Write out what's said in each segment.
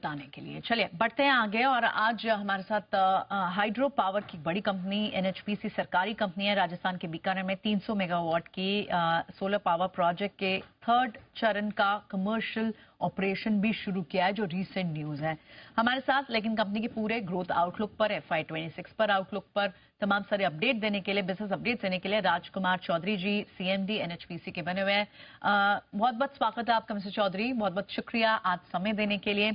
बताने के लिए। चलिए बढ़ते हैं आगे, और आज हमारे साथ हाइड्रो पावर की बड़ी कंपनी एनएचपीसी सरकारी कंपनी है। राजस्थान के बीकानेर में 300 मेगावाट की सोलर पावर प्रोजेक्ट के थर्ड चरण का कमर्शियल ऑपरेशन भी शुरू किया है, जो रीसेंट न्यूज है हमारे साथ। लेकिन कंपनी के पूरे ग्रोथ आउटलुक पर, FY26 पर आउटलुक पर तमाम सारे अपडेट देने के लिए, बिजनेस अपडेट देने के लिए राजकुमार चौधरी जी सीएमडी एनएचपीसी के बने हुए हैं। बहुत बहुत स्वागत है आपका मिस्टर चौधरी, बहुत बहुत शुक्रिया आज समय देने के लिए।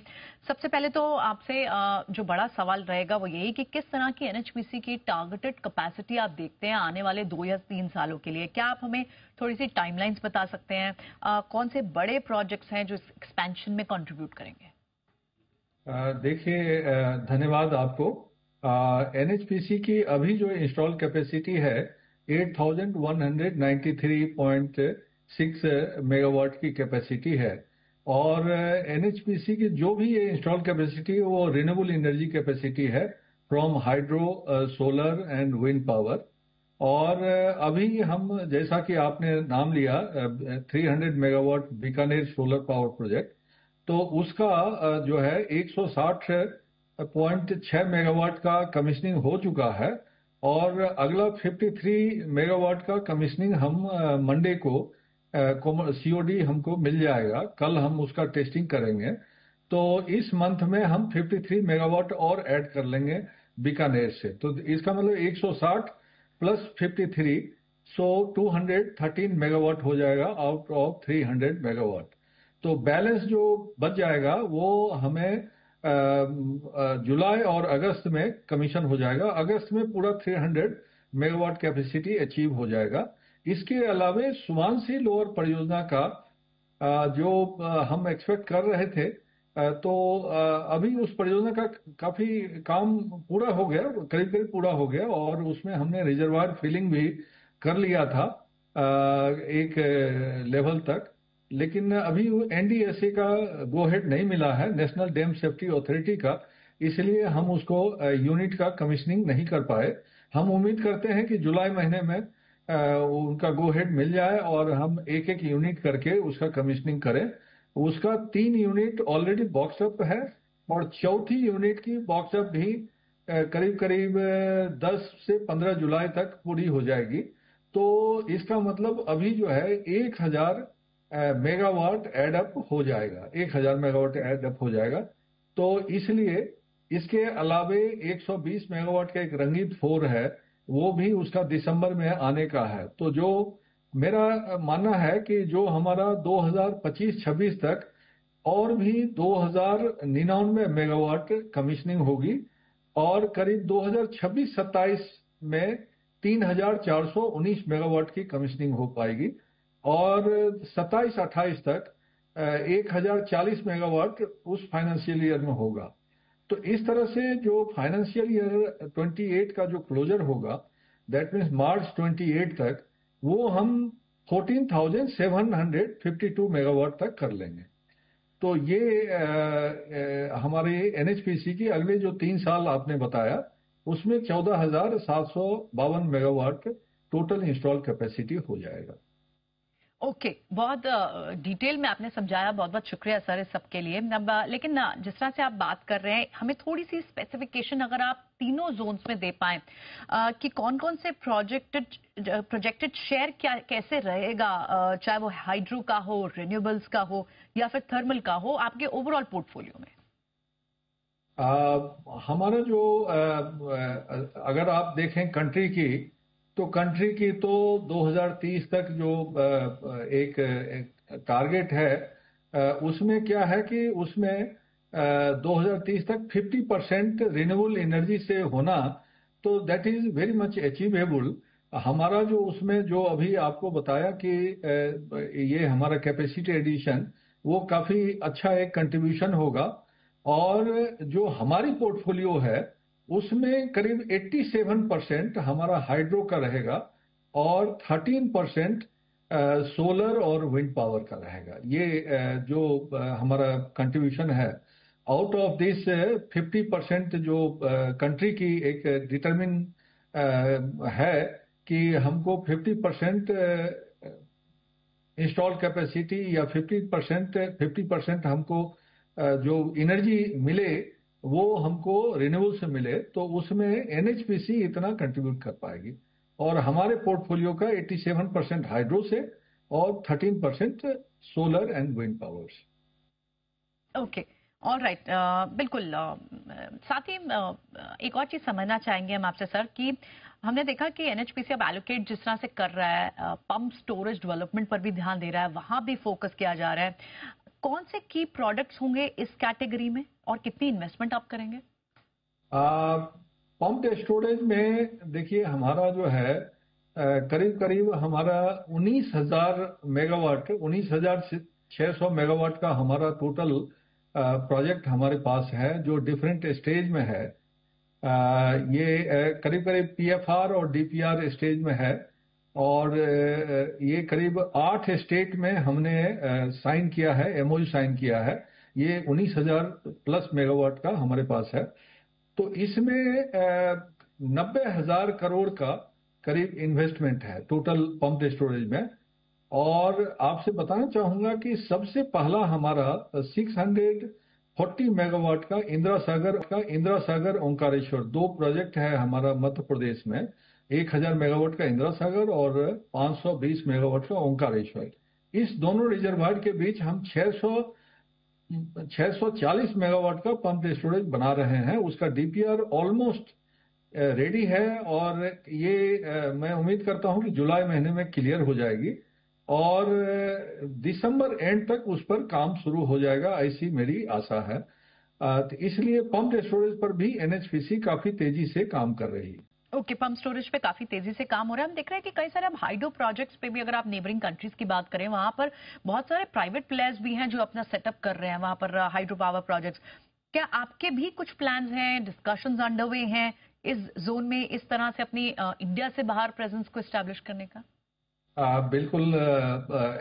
सबसे पहले तो आपसे जो बड़ा सवाल रहेगा वो यही कि किस तरह की एनएचपीसी की टारगेटेड कैपेसिटी आप देखते हैं आने वाले 2 या 3 सालों के लिए? क्या आप हमें थोड़ी सी टाइमलाइंस बता सकते हैं? कौन से बड़े प्रोजेक्ट्स हैं जो एक्सपेंशन में कंट्रीब्यूट करेंगे? देखिए, धन्यवाद आपको। एनएचपीसी की अभी जो इंस्टॉल कैपेसिटी है 8193.6 मेगावाट की कैपेसिटी है। और एनएचपीसी की जो भी ये इंस्टॉल कैपेसिटी है वो रिन्यूएबल एनर्जी कैपेसिटी है from hydro, solar and wind power. और अभी हम, जैसा कि आपने नाम लिया, 300 megawatt Bikaner solar power project, तो उसका जो है 160.6 मेगावाट का कमिश्निंग हो चुका है। और अगला 53 मेगावाट का कमिश्निंग हम मंडे को सीओडी हमको मिल जाएगा। कल हम उसका टेस्टिंग करेंगे। तो इस मंथ में हम 53 मेगावाट और ऐड कर लेंगे बीकानेर से। तो इसका मतलब 160 प्लस 53, सो 213 मेगावाट हो जाएगा आउट ऑफ 300 मेगावाट। तो बैलेंस जो बच जाएगा वो हमें जुलाई और अगस्त में कमीशन हो जाएगा। अगस्त में पूरा 300 मेगावाट कैपेसिटी अचीव हो जाएगा। इसके अलावे सुमानसी लोअर परियोजना का जो हम एक्सपेक्ट कर रहे थे, तो अभी उस परियोजना का काफी काम पूरा हो गया, करीब करीब पूरा हो गया। और उसमें हमने रिजर्वायर फिलिंग भी कर लिया था एक लेवल तक। लेकिन अभी एनडीएसए का गो हेड नहीं मिला है, नेशनल डैम सेफ्टी अथॉरिटी का, इसलिए हम उसको यूनिट का कमिश्निंग नहीं कर पाए। हम उम्मीद करते हैं कि जुलाई महीने में उनका गो हेड मिल जाए और हम एक एक यूनिट करके उसका कमिश्निंग करें। उसका 3 यूनिट ऑलरेडी बॉक्सअप है और चौथी यूनिट की बॉक्सअप भी करीब करीब 10 से 15 जुलाई तक पूरी हो जाएगी। तो इसका मतलब अभी जो है 1000 मेगावाट एडअप हो जाएगा, 1000 मेगावाट एडअप हो जाएगा। तो इसलिए इसके अलावे 120 मेगावाट का एक रंगीत 4 है, वो भी उसका दिसंबर में आने का है। तो जो मेरा मानना है कि जो हमारा 2025-26 तक और भी 2099 मेगावाट कमिश्निंग होगी और करीब 2026-27 में 3419 मेगावाट की कमिश्निंग हो पाएगी। और 27-28 तक 1040 मेगावाट उस फाइनेंशियल ईयर में होगा। तो इस तरह से जो फाइनेंशियल ईयर 28 का जो क्लोजर होगा, दैट मीन्स मार्च 28 तक, वो हम 14,752 मेगावाट तक कर लेंगे। तो ये हमारे एनएचपीसी की अगले जो 3 साल आपने बताया, उसमें 14,752 मेगावाट टोटल इंस्टॉल कैपेसिटी हो जाएगा। ओके, बहुत डिटेल में आपने समझाया, बहुत बहुत शुक्रिया सर इस सब के लिए। अब लेकिन जिस तरह से आप बात कर रहे हैं, हमें थोड़ी सी स्पेसिफिकेशन अगर आप तीनों जोन्स में दे पाएं कि कौन कौन से प्रोजेक्टेड शेयर क्या कैसे रहेगा, चाहे वो हाइड्रो का हो, रिन्यूएबल्स का हो या फिर थर्मल का हो, आपके ओवरऑल पोर्टफोलियो में। हमारा जो अगर आप देखें कंट्री की, तो कंट्री की तो 2030 तक जो एक टारगेट है, उसमें क्या है कि उसमें 2030 तक 50% रिन्यूएबल एनर्जी से होना, तो that is very much achievable. हमारा जो उसमें जो अभी आपको बताया कि ये हमारा कैपेसिटी एडिशन, वो काफी अच्छा एक कंट्रीब्यूशन होगा। और जो हमारी पोर्टफोलियो है उसमें करीब 87% हमारा हाइड्रो का रहेगा और 13% सोलर और विंड पावर का रहेगा। ये जो हमारा कंट्रीब्यूशन है, आउट ऑफ दिस 50% जो कंट्री की एक डिटरमिन है कि हमको 50% इंस्टॉल कैपेसिटी या 50% हमको जो एनर्जी मिले वो हमको रिन्यूएबल से मिले, तो उसमें एनएचपीसी इतना कंट्रीब्यूट कर पाएगी। और हमारे पोर्टफोलियो का 87% हाइड्रो से और 13% solar and wind powers. Okay, all right, बिल्कुल। साथ ही एक और चीज समझना चाहेंगे हम आपसे सर कि हमने देखा कि एनएचपीसी अब एलोकेट जिस तरह से कर रहा है, पंप स्टोरेज डेवलपमेंट पर भी ध्यान दे रहा है, वहां भी फोकस किया जा रहा है। कौन से की प्रोडक्ट्स होंगे इस कैटेगरी में और कितनी इन्वेस्टमेंट आप करेंगे? पंप स्टोरेज में देखिए हमारा जो है करीब करीब हमारा 19,000 मेगावाट, 19,600 मेगावाट का हमारा टोटल प्रोजेक्ट हमारे पास है, जो डिफरेंट स्टेज में है। ये करीब करीब पीएफआर और डीपीआर स्टेज में है, और ये करीब 8 स्टेट में हमने साइन किया है, एमओयू साइन किया है। ये 19,000 प्लस मेगावाट का हमारे पास है। तो इसमें 90,000 करोड़ का करीब इन्वेस्टमेंट है टोटल पंप स्टोरेज में। और आपसे बताना चाहूंगा कि सबसे पहला हमारा 640 मेगावाट का इंदिरा सागर ओंकारेश्वर 2 प्रोजेक्ट है हमारा मध्य प्रदेश में। 1,000 मेगावाट का इंदिरा सागर और 520 मेगावाट का ओंकारेश्वर। इस दोनों रिजर्वायर के बीच हम 640 मेगावाट का पंप स्टोरेज बना रहे हैं। उसका डीपीआर ऑलमोस्ट रेडी है, और ये मैं उम्मीद करता हूं कि जुलाई महीने में क्लियर हो जाएगी और दिसंबर एंड तक उस पर काम शुरू हो जाएगा, ऐसी मेरी आशा है। तो इसलिए पंप स्टोरेज पर भी एनएचपीसी काफी तेजी से काम कर रही है। ओके, पंप स्टोरेज पे काफी तेजी से काम हो रहा है। हम देख रहे हैं कि कई सारे अब हाइड्रो प्रोजेक्ट्स पे भी, अगर आप नेबरिंग कंट्रीज की बात करें, वहां पर बहुत सारे प्राइवेट प्लेयर्स भी हैं जो अपना सेटअप कर रहे हैं वहां पर हाइड्रो पावर प्रोजेक्ट्स। क्या आपके भी कुछ प्लान्स हैं, डिस्कशंस अंडरवे हैं इस जोन में, इस तरह से अपनी इंडिया से बाहर प्रेजेंस को एस्टैब्लिश करने का? बिल्कुल।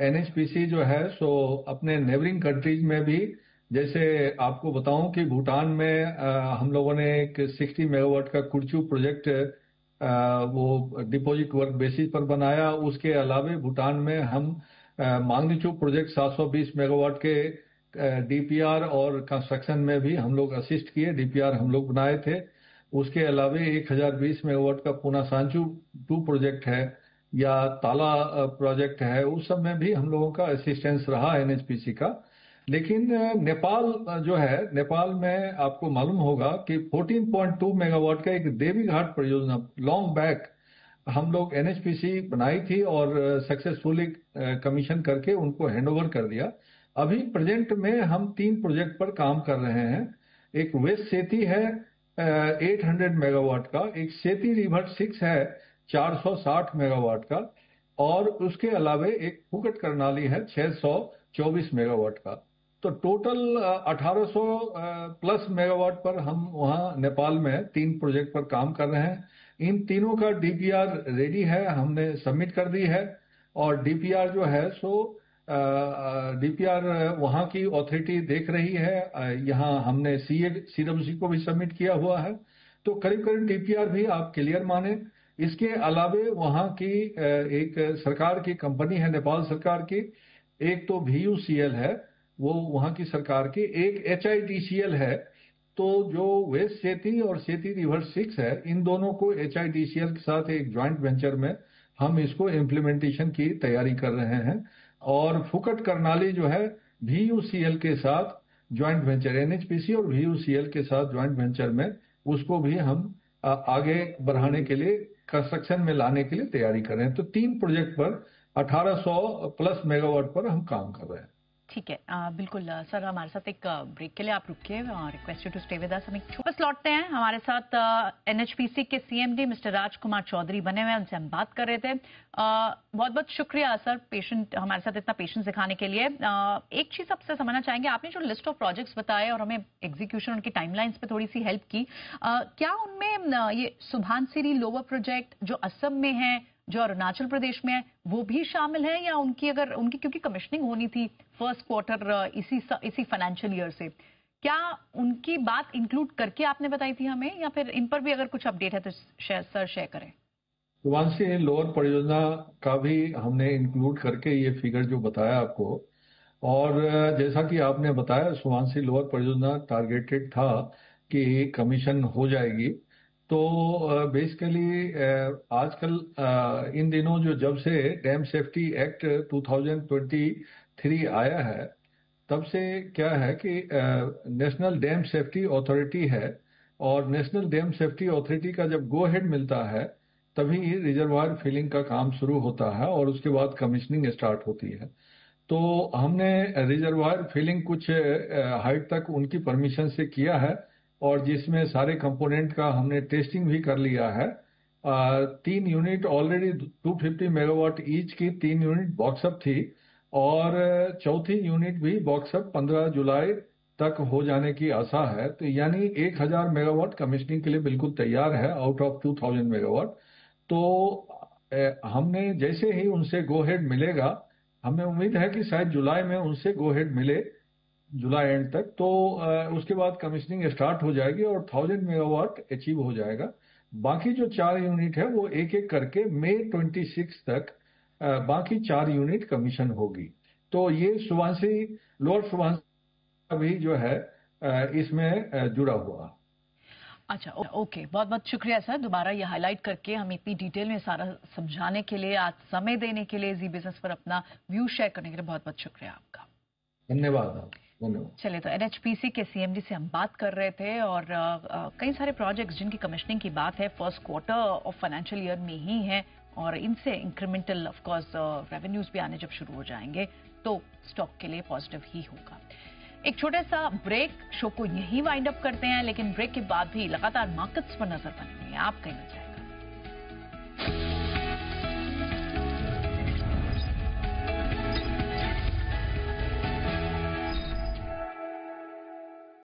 एनएचपीसी जो है सो अपने नेबरिंग कंट्रीज में भी, जैसे आपको बताऊं कि भूटान में हम लोगों ने एक 60 मेगावाट का कुर्चू प्रोजेक्ट वो डिपॉजिट वर्क बेसिस पर बनाया। उसके अलावे भूटान में हम मांगनीचू प्रोजेक्ट 720 मेगावाट के डीपीआर और कंस्ट्रक्शन में भी हम लोग असिस्ट किए, डीपीआर हम लोग बनाए थे। उसके अलावे 1020 मेगावाट का पूना सांचू 2 प्रोजेक्ट है, या ताला प्रोजेक्ट है, उस सब में भी हम लोगों का असिस्टेंस रहा एनएचपीसी का। लेकिन नेपाल जो है, नेपाल में आपको मालूम होगा कि 14.2 मेगावाट का एक देवी घाट परियोजना लॉन्ग बैक हम लोग एनएचपीसी बनाई थी और सक्सेसफुली कमीशन करके उनको हैंडओवर कर दिया। अभी प्रेजेंट में हम 3 प्रोजेक्ट पर काम कर रहे हैं। एक वेस्ट सेती है 800 मेगावाट का, एक सेती रिवर 6 है 460 मेगावाट का, और उसके अलावे एक फुकट करनाली है 624 मेगावाट का। तो टोटल 1800 प्लस मेगावाट पर हम वहाँ नेपाल में 3 प्रोजेक्ट पर काम कर रहे हैं। इन तीनों का डीपीआर रेडी है, हमने सबमिट कर दी है। और डीपीआर जो है सो डीपीआर वहाँ की अथॉरिटी देख रही है। यहाँ हमने सीडब्ल्यूसी को भी सबमिट किया हुआ है। तो करीब करीब डीपीआर भी आप क्लियर माने। इसके अलावे वहाँ की एक सरकार की कंपनी है, नेपाल सरकार की, एक तो VUCL है, वो वहाँ की सरकार की, एक HIDCL है। तो जो वेस्ट सेती और सेती रिवर 6 है, इन दोनों को HIDCL के साथ एक ज्वाइंट वेंचर में हम इसको इम्प्लीमेंटेशन की तैयारी कर रहे हैं। और फुकट करनाली जो है VUCL के साथ ज्वाइंट वेंचर, एनएचपीसी और VUCL के साथ ज्वाइंट वेंचर में उसको भी हम आगे बढ़ाने के लिए, कंस्ट्रक्शन में लाने के लिए तैयारी कर रहे हैं। तो 3 प्रोजेक्ट पर 1800 प्लस मेगावाट पर हम काम कर रहे हैं। ठीक है, बिल्कुल सर, हमारे साथ एक ब्रेक के लिए आप रुकिए, request you to stay with us. हम एक वापस लौटते हैं। हमारे साथ एनएचपीसी के सीएमडी मिस्टर राजकुमार चौधरी बने हुए हैं, उनसे हम बात कर रहे थे। बहुत बहुत शुक्रिया सर, हमारे साथ इतना पेशेंस दिखाने के लिए। एक चीज आपसे समझना चाहेंगे, आपने जो लिस्ट ऑफ प्रोजेक्ट्स बताए और हमें एग्जीक्यूशन उनकी टाइमलाइंस पे थोड़ी सी हेल्प की, क्या उनमें ये सुभानसिरी लोअर प्रोजेक्ट जो असम में है, जो अरुणाचल प्रदेश में है, वो भी शामिल है, या उनकी क्योंकि कमिश्निंग होनी थी फर्स्ट क्वार्टर इसी फाइनेंशियल ईयर से, क्या उनकी बात इंक्लूड करके आपने बताई थी हमें, या फिर इन पर भी अगर कुछ अपडेट है तो सर शेयर करें। सुभानसिरी लोअर परियोजना का भी हमने इंक्लूड करके ये फिगर जो बताया आपको, और जैसा कि आपने बताया, सुवांशी लोअर परियोजना टारगेटेड था कि कमीशन हो जाएगी। तो बेसिकली आजकल इन दिनों जब से डैम सेफ्टी एक्ट 2023 आया है, तब से क्या है कि नेशनल डैम सेफ्टी अथॉरिटी है, और नेशनल डैम सेफ्टी अथॉरिटी का जब गो हेड मिलता है तभी रिजर्वायर फिलिंग का काम शुरू होता है और उसके बाद कमीशनिंग स्टार्ट होती है। तो हमने रिजर्वायर फिलिंग कुछ हाइट तक उनकी परमिशन से किया है, और जिसमें सारे कंपोनेंट का हमने टेस्टिंग भी कर लिया है। 3 यूनिट ऑलरेडी 250 मेगावाट ईच की 3 यूनिट बॉक्सअप थी, और चौथी यूनिट भी बॉक्सअप 15 जुलाई तक हो जाने की आशा है। तो यानी 1000 मेगावाट कमीशनिंग के लिए बिल्कुल तैयार है आउट ऑफ 2000 मेगावाट। तो हमने जैसे ही उनसे गो हेड मिलेगा, हमें उम्मीद है कि शायद जुलाई में उनसे गो हेड मिले, जुलाई एंड तक, तो उसके बाद कमीशनिंग स्टार्ट हो जाएगी और 1000 मेगावाट अचीव हो जाएगा। बाकी जो 4 यूनिट है वो एक एक करके मई 26 तक बाकी 4 यूनिट कमीशन होगी। तो ये सुवांशी, लोअर सुवांशी का भी जो है इसमें जुड़ा हुआ। अच्छा, ओके, बहुत बहुत शुक्रिया सर, दोबारा ये हाईलाइट करके हम इतनी डिटेल में सारा समझाने के लिए, आज समय देने के लिए, जी बिजनेस पर अपना व्यू शेयर करने के लिए बहुत बहुत शुक्रिया आपका। धन्यवाद। धन्यवाद। चलिए, तो एनएचपीसी के सीएमडी से हम बात कर रहे थे, और कई सारे प्रोजेक्ट्स जिनकी कमीशनिंग की बात है first quarter of financial year में ही है, और इनसे इंक्रीमेंटल ऑफ कोर्स रेवेन्यूज भी आने जब शुरू हो जाएंगे तो स्टॉक के लिए पॉजिटिव ही होगा। एक छोटा सा ब्रेक, शो को यहीं वाइंड अप करते हैं, लेकिन ब्रेक के बाद भी लगातार मार्केट्स पर नजर बनी हुई है, आप कहीं न जाएं।